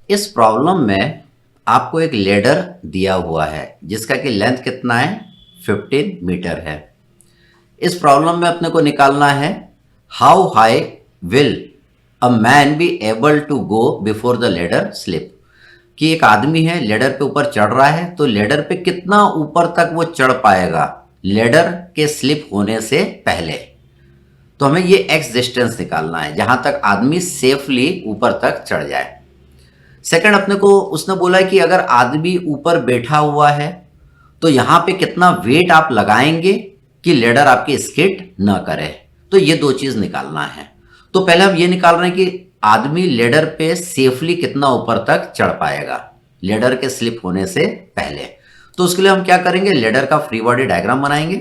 इस प्रॉब्लम में आपको एक लेडर दिया हुआ है जिसका कि लेंथ कितना है 15 मीटर है। इस प्रॉब्लम में अपने को निकालना है how high will a man be able to go before the ladder slip, कि एक आदमी है लेडर पे ऊपर चढ़ रहा है तो लेडर पे कितना ऊपर तक वो चढ़ पाएगा लेडर के स्लिप होने से पहले। तो हमें ये एक्स डिस्टेंस निकालना है जहां तक आदमी सेफली ऊपर तक चढ़ जाए। सेकंड अपने को उसने बोला है कि अगर आदमी ऊपर बैठा हुआ है तो यहां पे कितना वेट आप लगाएंगे कि लेडर आपकी स्किड न करे। तो ये दो चीज निकालना है। तो पहले हम ये निकाल रहे हैं कि आदमी लेडर पे सेफली कितना ऊपर तक चढ़ पाएगा लेडर के स्लिप होने से पहले। तो उसके लिए हम क्या करेंगे, लेडर का फ्री बॉडी डायग्राम बनाएंगे।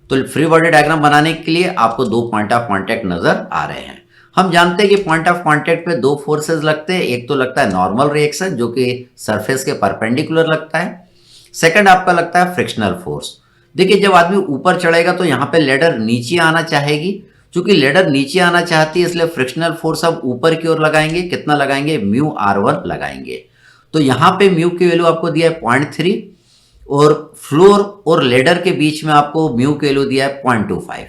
तो फ्री बॉडी डायग्राम बनाने के लिए आपको दो पॉइंट ऑफ कांटेक्ट नजर आ रहे हैं। हम जानते हैं कि पॉइंट ऑफ कांटेक्ट पे दो फोर्सेस लगते हैं, एक तो लगता है नॉर्मल रिएक्शन जो कि सरफेस के परपेंडिकुलर लगता है, सेकंड आपका लगता है फ्रिक्शनल फोर्स। देखिए जब आदमी ऊपर चढ़ेगा तो यहाँ पे लेडर नीचे आना चाहेगी, क्योंकि लेडर नीचे आना चाहती है इसलिए फ्रिक्शनल फोर्स हम ऊपर की ओर लगाएंगे। कितना लगाएंगे, म्यू r1 लगाएंगे। तो यहाँ पे म्यू की वैल्यू आपको दिया है 0.3 और फ्लोर और लेडर के बीच में आपको म्यू की वैल्यू दिया है 0.25।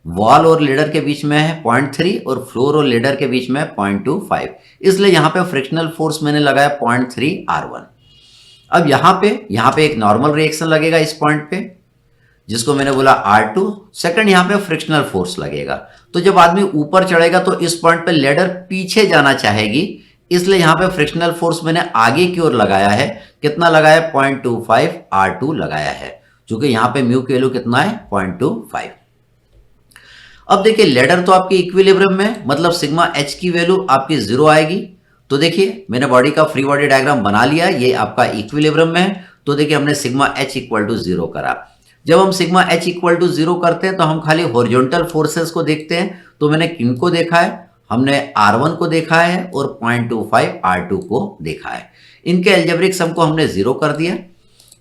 वॉल और लेडर के बीच में है 0.3 और फ्लोर और लेडर के बीच में है 0.25, इसलिए यहाँ पे फ्रिक्शनल फोर्स मैंने लगाया 0.3 r1। अब यहाँ पे एक नॉर्मल रिएक्शन लगेगा इस पॉइंट पे जिसको मैंने बोला R2। सेकंड यहाँ पे फ्रिक्शनल फोर्स लगेगा। तो जब आदमी ऊपर चढ़ेगा तो इस पॉइंट पे लेडर पीछे जाना चाहेगी, इसलिए यहाँ पे फ्रिक्शनल फोर्स मैंने आगे की ओर लगाया है। कितना लगाया, 0.25 R2 लगाया है, क्योंकि यहाँ पे म्यू की वैल्यू कितना है 0.25। अब देखिए लेडर तो आपकी इक्विलिब्रियम में, मतलब सिग्मा एच की वैल्यू आपकी 0 आएगी। तो देखिए मैंने बॉडी का फ्री बॉडी डायग्राम बना लिया, ये आपका इक्विलिब्रियम में है। तो देखिए हमने सिग्मा एच इक्वल टू 0 करा। जब हम सिग्मा एच इक्वल टू 0 करते हैं तो हम खाली हॉरिजॉन्टल फोर्सेस को देखते हैं। तो मैंने किनको देखा है, हमने R1 को देखा है और 0.25 R2 को देखा है। इनके एल्जेब्रिक सम को हमने 0 कर दिया।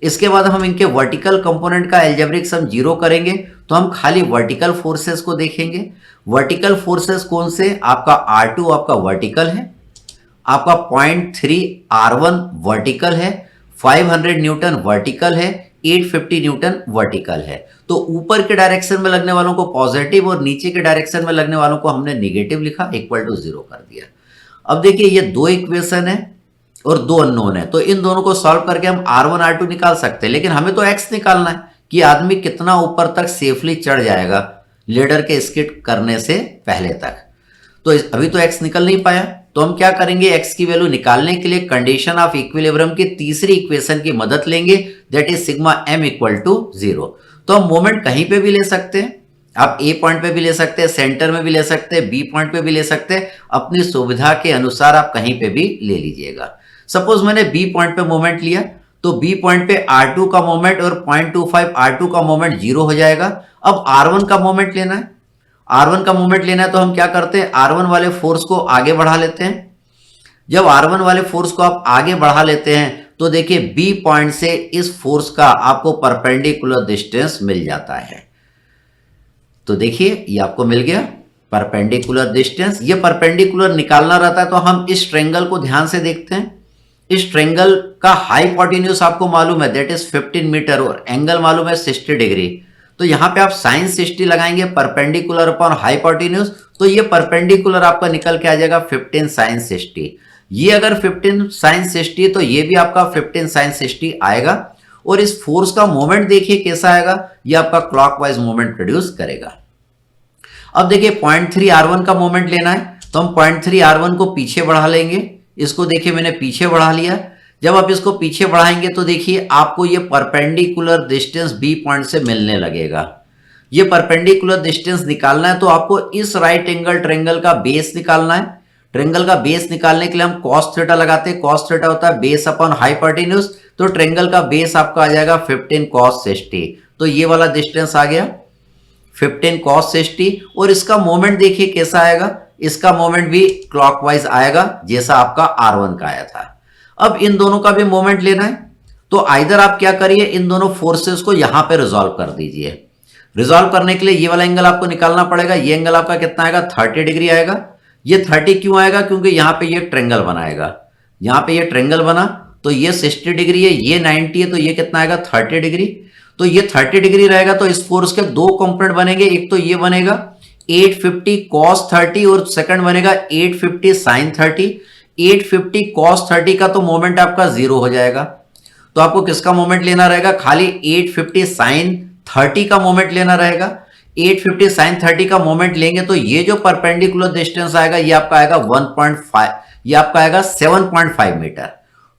इसके बाद हम इनके वर्टिकल कंपोनेंट का एल्जेब्रिक सम 0 करेंगे, तो हम खाली वर्टिकल फोर्सेस को देखेंगे। वर्टिकल फोर्सेस कौन से, आपका R2 आपका वर्टिकल है, आपका 0.3 R1 वर्टिकल है, 500 न्यूटन वर्टिकल है, 850 न्यूटन वर्टिकल है। तो ऊपर के डायरेक्शन में लगने वालों को पॉजिटिव और नीचे के डायरेक्शन में लगने वालों को हमने निगेटिव लिखा, इक्वल टू 0 कर दिया। अब देखिए ये दो इक्वेशन है और दो अननोन है, तो इन दोनों को सॉल्व करके हम R1 R2 निकाल सकते हैं, लेकिन हमें तो x निकालना है कि आदमी कितना ऊपर तक सेफली चढ़ जाएगा लेडर के स्किड करने से पहले तक। तो अभी तो x निकल नहीं पाया, तो हम क्या करेंगे, x की वैल्यू निकालने के लिए कंडीशन ऑफ इक्विलिब्रियम की तीसरी इक्वेशन की मदद लेंगे, that is sigma m equal to 0। तो हम मोमेंट कहीं पे भी ले सकते हैं, आप A पॉइंट पे भी ले सकते हैं, सेंटर में भी ले सकते हैं, B पॉइंट पे भी ले सकते हैं, अपनी सुविधा के अनुसार आप कहीं पे भी ले लीजिएगा। सपोज मैंने B पॉइंट पे मोमेंट लिया, तो B पॉइंट पे R2 का मोमेंट और 0.25 R2 का मोमेंट 0 हो जाएगा। अब R1 का मोमेंट लेना है, R1 का मोमेंट लेना है तो हम क्या करते हैं, R1 वाले फोर्स को आगे बढ़ा लेते हैं। जब R1 वाले फोर्स को आप आगे बढ़ा लेते हैं तो देखिए B पॉइंट से इस फोर्स का आपको परपेंडिकुलर डिस्टेंस मिल जाता है। तो देखिए ये आपको मिल गया परपेंडिकुलर डिस्टेंस। ये परपेंडिकुलर निकालना रहता है तो हम इस ट्रायंगल को ध्यान से देखते हैं। इस ट्रायंगल का हाइपोटेन्यूज आपको मालूम है, दैट इज 15 मीटर और एंगल मालूम है 60 डिग्री। तो यहाँ पे आप साइन 60 लगाएंगे परपेंडिकुलर अपॉन हाइपोटेन्यूज, तो ये परपेंडिकुलर आपका निकल के आ जाएगा 15 साइन 60। ये अगर 15 साइन 60 तो ये भी आपका 15 साइन 60 आएगा। और इस फोर्स का मोमेंट देखिए कैसा आएगा, ये आपका क्लॉकवाइज मोमेंट प्रोड्यूस करेगा। अब देखिए 0.3 R1 का मोमेंट लेना है, तो हम 0.3 R1 को पीछे बढ़ा लेंगे। इसको देखिए मैंने पीछे बढ़ा लिया। जब आप इसको पीछे बढ़ाएंगे तो देखिए आपको ये परपेंडिकुलर डिस्टेंस B पॉइंट से मिलने लगेगा। ये परपेंडिकुलर डिस्टेंस निकालना है तो आपको इस राइट एंगल ट्रायंगल का बेस निकालना है। ट्रायंगल का बेस निकालने के लिए हम cos थीटा लगाते हैं। cos थीटा होता है बेस अपॉन हाइपोटेन्यूज, तो ट्रायंगल का बेस आपका आ जाएगा 15 cos 60। तो ये वाला डिस्टेंस आ गया 15 cos 60। और इसका मोमेंट देखिए कैसा आएगा, इसका मोमेंट भी क्लॉकवाइज आएगा जैसा आपका R1 का आया था। अब इन दोनों का भी मोमेंट लेना है, तो आइदर आप क्या करिए, इन दोनों फोर्सेस को यहां पे रिजॉल्व कर दीजिए। रिजॉल्व करने के लिए ये वाला एंगल आपको निकालना पड़ेगा। ये एंगल आपका कितना आएगा, 30 डिग्री आएगा। ये 30 क्यों आएगा, क्योंकि यहां पे ये ट्रायंगल बनाएगा। यहाँ पे ये ट्रेंगल बना, तो ये 60 डिग्री है, ये 90 है, तो ये कितना आएगा 30 डिग्री। तो ये 30 डिग्री रहेगा, तो इस फोर्स के दो कंपोनेंट बनेंगे, एक तो ये बनेगा 850 cos 30 और सेकंड बनेगा 850 sin 30। 850 cos 30 का तो मोमेंट आपका जीरो हो जाएगा, तो आपको किसका मोमेंट लेना रहेगा, खाली 850 sin 30 का मोमेंट लेना रहेगा। 850 sin 30 का मोमेंट लेंगे तो ये जो परपेंडिकुलर डिस्टेंस आएगा ये आपका आएगा 1.5, ये आपका आएगा 7.5 मीटर।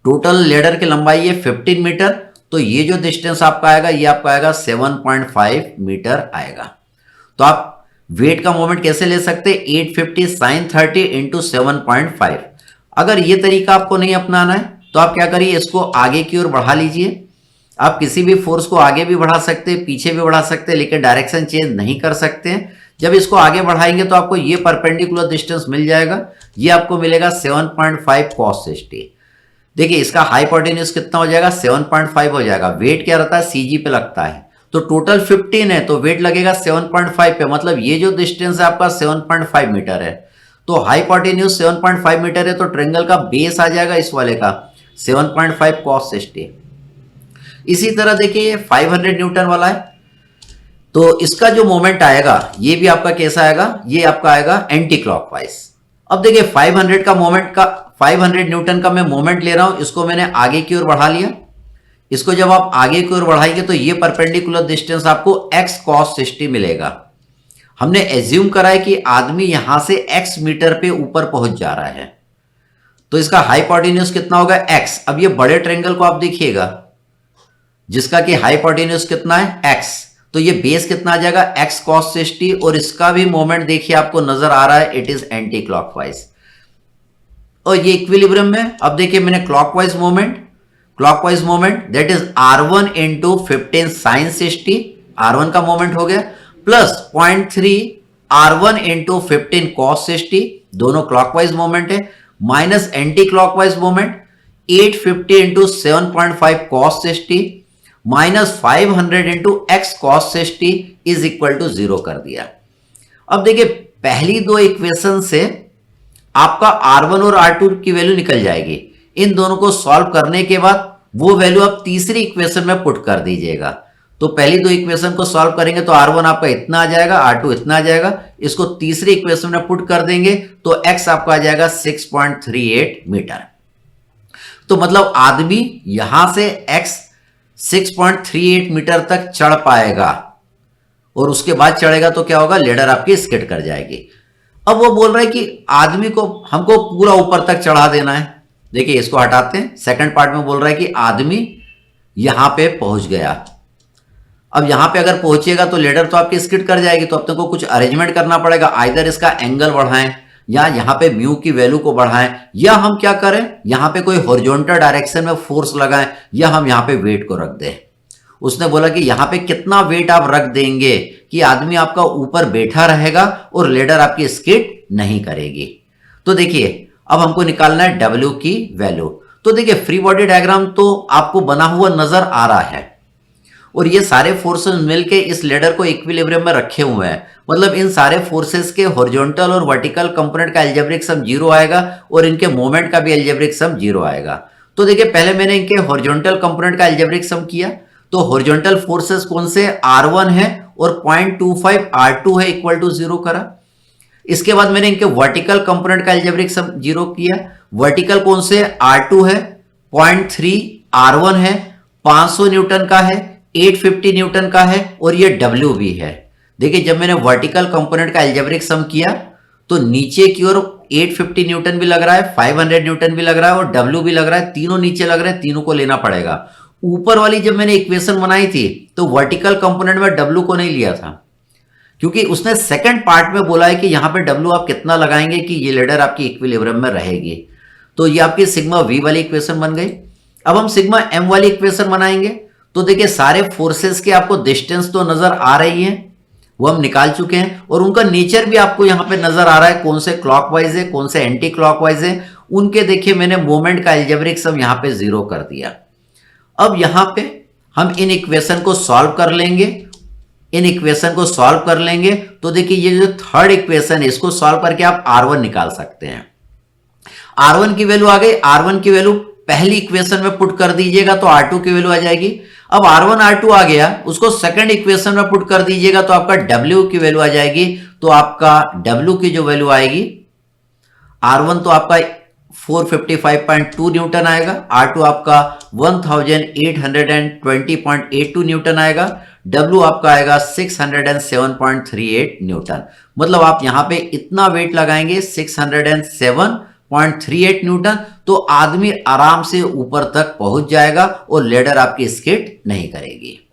टोटल लेडर की लंबाई है 15 मीटर, तो ये जो डिस्टेंस आपका आएगा ये आपका आएगा 7.5 मीटर आएगा। तो आप वेट का मोमेंट कैसे ले सकते हैं, 850 sin 30 इंटू 7.5। अगर ये तरीका आपको नहीं अपनाना है तो आप क्या करिए, इसको आगे की ओर बढ़ा लीजिए। आप किसी भी फोर्स को आगे भी बढ़ा सकते हैं, पीछे भी बढ़ा सकते हैं, लेकिन डायरेक्शन चेंज नहीं कर सकते हैं। जब इसको आगे बढ़ाएंगे तो आपको ये परपेंडिकुलर डिस्टेंस मिल जाएगा, ये आपको मिलेगा 7.5 cos 60। देखिए इसका हाइपोटेन्यूज कितना हो जाएगा, 7.5 हो जाएगा। वेट क्या रहता है, सीजी पे लगता है, तो टोटल 15 है, तो वेट लगेगा 7.5 पे, मतलब ये जो डिस्टेंस है आपका 7.5 मीटर है। तो हाइपोटेन्यूज 7.5 मीटर है, तो ट्रेंगल का बेस आ जाएगा इस वाले का 7.5 cos 60। इसी तरह देखिए 500 न्यूटन वाला है, तो इसका जो मोमेंट आएगा ये भी आपका कैसा आएगा, ये आपका आएगा एंटी क्लॉकवाइज। अब देखिए 500 का मोमेंट का 500 न्यूटन का मैं मोमेंट ले रहा हूं, इसको मैंने आगे की ओर बढ़ा लिया। इसको जब आप आगे की ओर बढ़ाएंगे तो ये परपेंडिकुलर डिस्टेंस आपको x cos 60 मिलेगा। हमने एज्यूम करा है कि आदमी यहां से x मीटर पे ऊपर पहुंच जा रहा है, तो इसका हाइपोटेन्यूज कितना होगा x। अब ये बड़े ट्रेंगल को आप देखिएगा जिसका कि हाइपोटेन्यूज कितना है x, तो ये बेस कितना आ जाएगा x cos 60, और इसका भी मोमेंट देखिए आपको नजर आ रहा है, इट इज एंटी क्लॉकवाइज और ये इक्विलिब्रियम में। अब देखिए मैंने clockwise moment that is r1 into 15 sin 60, r1 का मोमेंट हो गया, प्लस 0.3 r1 इंटू 15 cos 60, दोनों क्लॉकवाइज मोमेंट है, minus anti clockwise moment 850 into 7.5 cos 60 minus 500 into x cos 60 is equal to 0 कर दिया। अब देखिए पहली दो इक्वेशन से आपका R1 और R2 की वैल्यू निकल जाएगी। इन दोनों को सॉल्व करने के बाद वो वैल्यू आप तीसरी इक्वेशन में पुट कर दीजिएगा। तो पहली दो इक्वेशन को सॉल्व करेंगे तो R1 आपका इतना आ जाएगा, R2 इतना आ जाएगा, इसको तीसरी इक्वेशन में पुट कर देंगे तो x आपका आ जाएगा 6.38 मीटर। तो मतलब आदमी यहां से x 6.38 मीटर तक चढ़ पाएगा, और उसके बाद चढ़ेगा तो क्या होगा, लेडर आपकी स्किड कर जाएगी। अब वो बोल रहा है कि आदमी को हमको पूरा ऊपर तक चढ़ा देना है। देखिए इसको हटाते हैं, सेकंड पार्ट में बोल रहा है कि आदमी यहां पे पहुंच गया। अब यहां पे अगर पहुंचेगा तो लेडर तो आपकी स्किड कर जाएगी, तो अपने को कुछ अरेंजमेंट करना पड़ेगा, आइदर इसका एंगल बढ़ाएं या यहां पे म्यू की वैल्यू को बढ़ाएं, या हम क्या करें यहां पे कोई हॉरिजॉन्टल डायरेक्शन में फोर्स लगाएं, या हम यहां पे वेट को रख दें। उसने बोला कि यहां पे कितना वेट आप रख देंगे कि आदमी आपका ऊपर बैठा रहेगा और लेडर आपकी स्किड नहीं करेगी। तो देखिए अब हमको निकालना है W की वैल्यू। तो देखिए फ्री बॉडी डायग्राम तो आपको बना हुआ नजर आ रहा है, और ये सारे फोर्सेस मिलके इस लेडर को इक्विलिब्रियम में रखे हुए हैं। मतलब इन सारे फोर्सेस के हॉरिजॉन्टल और वर्टिकल कंपोनेंट का अलजेब्रिक सम 0 आएगा, और इनके मोमेंट का भी अलजेब्रिक सम 0 आएगा। तो देखिए पहले मैंने इनके हॉरिजॉन्टल कंपोनेंट का अलजेब्रिक सम किया, तो हॉरिजॉन्टल फोर्सेस कौन से, R1 है और 0.25 R2 है, इक्वल टू 0 करा। इसके बाद मैंने इनके वर्टिकल कंपोनेंट का अलजेब्रिक सम 0 किया। वर्टिकल कौन से, R2 है, 0.3 R1 है, 500 न्यूटन का है, 850 न्यूटन का है, और ये W भी है। देखिए जब मैंने वर्टिकल कंपोनेंट का अलजेब्रिक सम किया तो नीचे की ओर 850 न्यूटन भी लग रहा है, 500 न्यूटन भी लग रहा है और W भी लग रहा है, तीनों नीचे लग रहे हैं, तीनों को लेना पड़ेगा। ऊपर वाली जब मैंने इक्वेशन बनाई थी तो वर्टिकल कंपोनेंट में W को नहीं लिया था, क्योंकि उसने सेकंड पार्ट में बोला है कि यहां पे W आप कितना लगाएंगे कि ये लेडर आपकी इक्विलिब्रियम में रहेगी। तो ये आपकी सिग्मा V वाली इक्वेशन बन गई। अब हम सिग्मा M वाली इक्वेशन बनाएंगे। तो देखिए सारे फोर्सेस के आपको डिस्टेंस तो नजर आ रही है, वो हम निकाल चुके हैं, और उनका नेचर भी आपको यहां पे नजर आ रहा है, कौन से क्लॉकवाइज है कौन से एंटी क्लॉकवाइज है। उनके देखिए मैंने मोमेंट का अलजेब्रिक सम यहां पे 0 कर दिया। अब यहां पे हम इन इक्वेशन को सॉल्व कर लेंगे। तो देखिए ये जो थर्ड इक्वेशन है इसको सॉल्व करके आप R1 निकाल सकते हैं। R1 की वैल्यू आ गई, R1 की वैल्यू पहली इक्वेशन में पुट कर दीजिएगा तो R2 की वैल्यू आ जाएगी। अब R1 R2 आ गया, उसको सेकंड इक्वेशन में पुट कर दीजिएगा तो आपका W की वैल्यू आ जाएगी। तो आपका W की जो वैल्यू आएगी, R1 तो आपका 455.2 न्यूटन आएगा, R2 आपका 1820.82 न्यूटन आएगा, W आपका आएगा 607.38 न्यूटन। मतलब आप यहां पे इतना वेट लगाएंगे 607.38 न्यूटन, तो आदमी आराम से ऊपर तक पहुंच जाएगा और लेडर आपकी स्किड नहीं करेगी।